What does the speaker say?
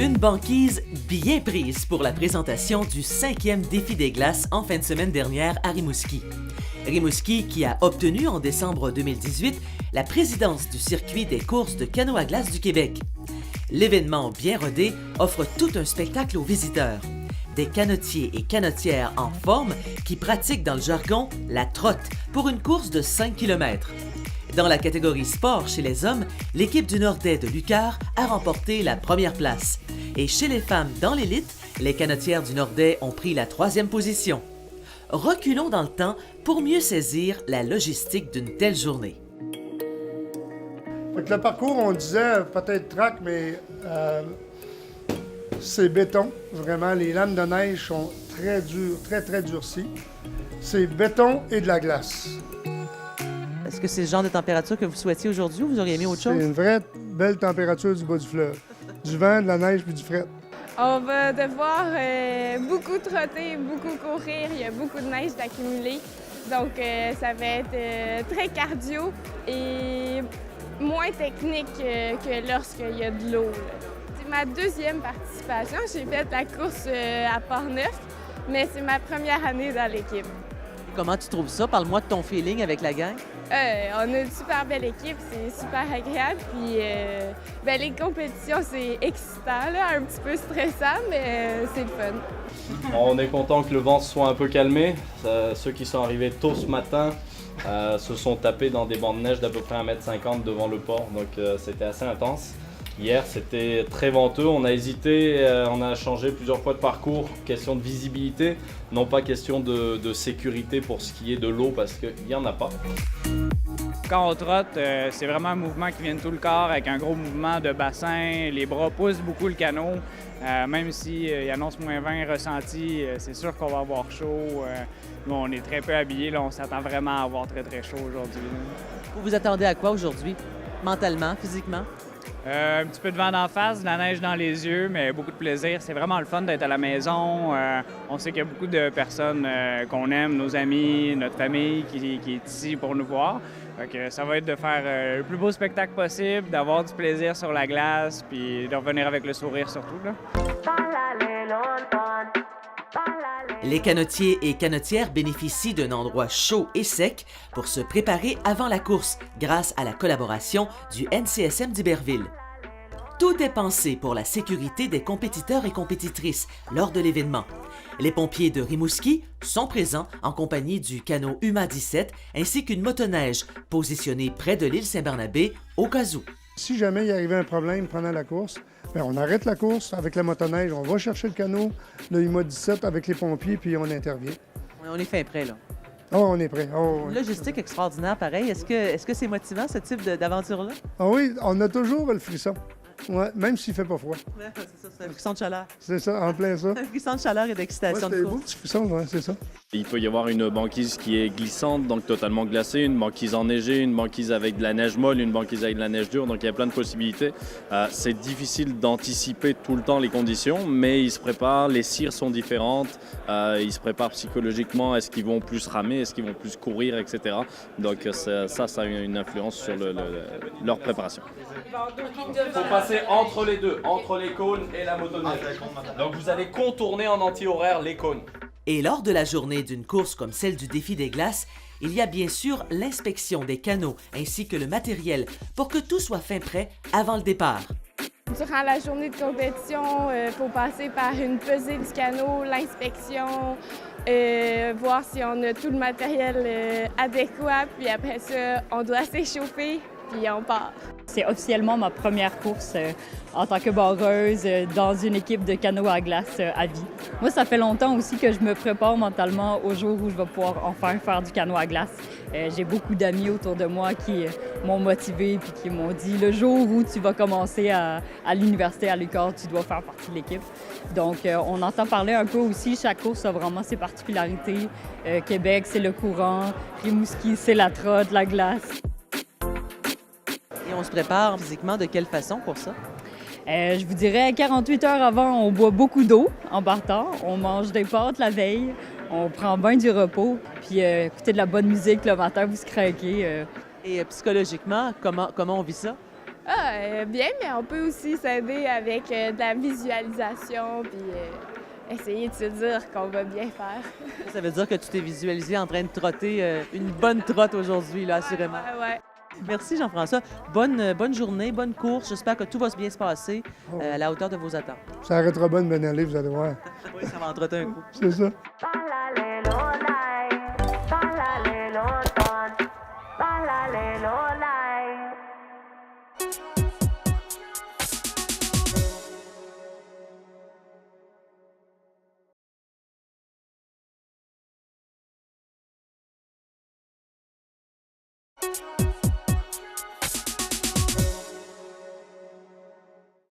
Une banquise bien prise pour la présentation du 5e défi des glaces en fin de semaine dernière à Rimouski. Rimouski qui a obtenu en décembre 2018 la présidence du circuit des courses de canot à glace du Québec. L'événement bien rodé offre tout un spectacle aux visiteurs. Des canotiers et canotières en forme qui pratiquent dans le jargon la trotte pour une course de 5 km. Dans la catégorie sport chez les hommes, l'équipe du Nordais de Lucar a remporté la première place. Et chez les femmes dans l'élite, les canotières du Nordais ont pris la 3e position. Reculons dans le temps pour mieux saisir la logistique d'une telle journée. Fait que le parcours, on disait peut-être track, mais c'est béton. Vraiment, les lames de neige sont très dures, très durcies. C'est béton et de la glace. Est-ce que c'est le genre de température que vous souhaitiez aujourd'hui ou vous auriez aimé autre chose? C'est une vraie belle température du bas du fleuve. Du vent, de la neige puis du fret. On va devoir beaucoup trotter, beaucoup courir. Il y a beaucoup de neige d'accumuler. Donc, ça va être très cardio et moins technique que lorsqu'il y a de l'eau. C'est ma 2e participation. J'ai fait la course à Port-Neuf, mais c'est ma première année dans l'équipe. Comment tu trouves ça? Parle-moi de ton feeling avec la gang. On a une super belle équipe, c'est super agréable. Puis les compétitions, c'est excitant, là, un petit peu stressant, mais c'est le fun. On est content que le vent se soit un peu calmé. Ceux qui sont arrivés tôt ce matin se sont tapés dans des bancs de neige d'à peu près 1,50 m devant le port, donc c'était assez intense. Hier, c'était très venteux, on a hésité, on a changé plusieurs fois de parcours, question de visibilité, non pas question de sécurité pour ce qui est de l'eau, parce qu'il n'y en a pas. Quand on trotte, c'est vraiment un mouvement qui vient de tout le corps, avec un gros mouvement de bassin, les bras poussent beaucoup le canot. Même s'il annonce moins 20 ressenti, c'est sûr qu'on va avoir chaud. Nous, on est très peu habillés, là, on s'attend vraiment à avoir très chaud aujourd'hui. Vous vous attendez à quoi aujourd'hui? Mentalement, physiquement? Un petit peu de vent d'en face, de la neige dans les yeux, mais beaucoup de plaisir. C'est vraiment le fun d'être à la maison. On sait qu'il y a beaucoup de personnes qu'on aime, nos amis, notre famille qui est ici pour nous voir. Donc, ça va être de faire le plus beau spectacle possible, d'avoir du plaisir sur la glace, puis de revenir avec le sourire surtout, là. Les canotiers et canotières bénéficient d'un endroit chaud et sec pour se préparer avant la course grâce à la collaboration du NCSM d'Iberville. Tout est pensé pour la sécurité des compétiteurs et compétitrices lors de l'événement. Les pompiers de Rimouski sont présents en compagnie du canot UMA 17 ainsi qu'une motoneige positionnée près de l'île Saint-Barnabé au cas où. Si jamais il arrivait un problème pendant la course, bien, on arrête la course avec la motoneige, on va chercher le canot, le UMA 17 avec les pompiers, puis on intervient. On est fin prêt, là. Oh, on est prêt. Oh, oui. Logistique extraordinaire, pareil. Est-ce que c'est motivant, ce type d'aventure-là? Ah oui, on a toujours le frisson. Ouais, même s'il fait pas froid. Ouais, c'est ça, c'est un frisson de chaleur. C'est ça, en plein ça. Un frisson de chaleur et d'excitation Ouais, de c'est beau, course. petit frisson, ouais, c'est ça. Il peut y avoir une banquise qui est glissante, donc totalement glacée, une banquise enneigée, une banquise avec de la neige molle, une banquise avec de la neige dure, donc il y a plein de possibilités. C'est difficile d'anticiper tout le temps les conditions, mais ils se préparent, les cires sont différentes, ils se préparent psychologiquement, est-ce qu'ils vont plus ramer, est-ce qu'ils vont plus courir, etc. Donc ça a une influence sur leur préparation. Il faut passer entre les deux, entre les cônes et la motoneige. Donc vous allez contourner en anti-horaire les cônes. Et lors de la journée d'une course comme celle du défi des glaces, il y a bien sûr l'inspection des canots ainsi que le matériel pour que tout soit fin prêt avant le départ. Durant la journée de compétition, il faut passer par une pesée du canot, l'inspection, voir si on a tout le matériel adéquat. Puis après ça, on doit s'échauffer puis on part. C'est officiellement ma première course en tant que barreuse dans une équipe de canot à glace à vie. Moi, ça fait longtemps aussi que je me prépare mentalement au jour où je vais pouvoir enfin faire du canot à glace. J'ai beaucoup d'amis autour de moi qui m'ont motivée puis qui m'ont dit le jour où tu vas commencer à l'université à l'UQAM, tu dois faire partie de l'équipe. Donc, on entend parler un peu aussi, chaque course a vraiment ses particularités. Québec, c'est le courant. Rimouski, c'est la trotte, la glace. Et on se prépare physiquement de quelle façon pour ça? Je vous dirais 48 heures avant, on boit beaucoup d'eau en partant. On mange des pâtes la veille. On prend bien du repos. Puis écouter de la bonne musique le matin, vous se craquez. Et psychologiquement, comment on vit ça? Bien, mais on peut aussi s'aider avec de la visualisation, puis essayer de se dire qu'on va bien faire. Ça veut dire que tu t'es visualisé en train de trotter une bonne trotte aujourd'hui, là, assurément. Ouais. Merci Jean-François. Bonne journée, bonne course. J'espère que tout va bien se passer à la hauteur de vos attentes. Ça arrêtera bien de bien aller, vous allez voir. Oui, ça va en trotter un coup. C'est ça. Thank you.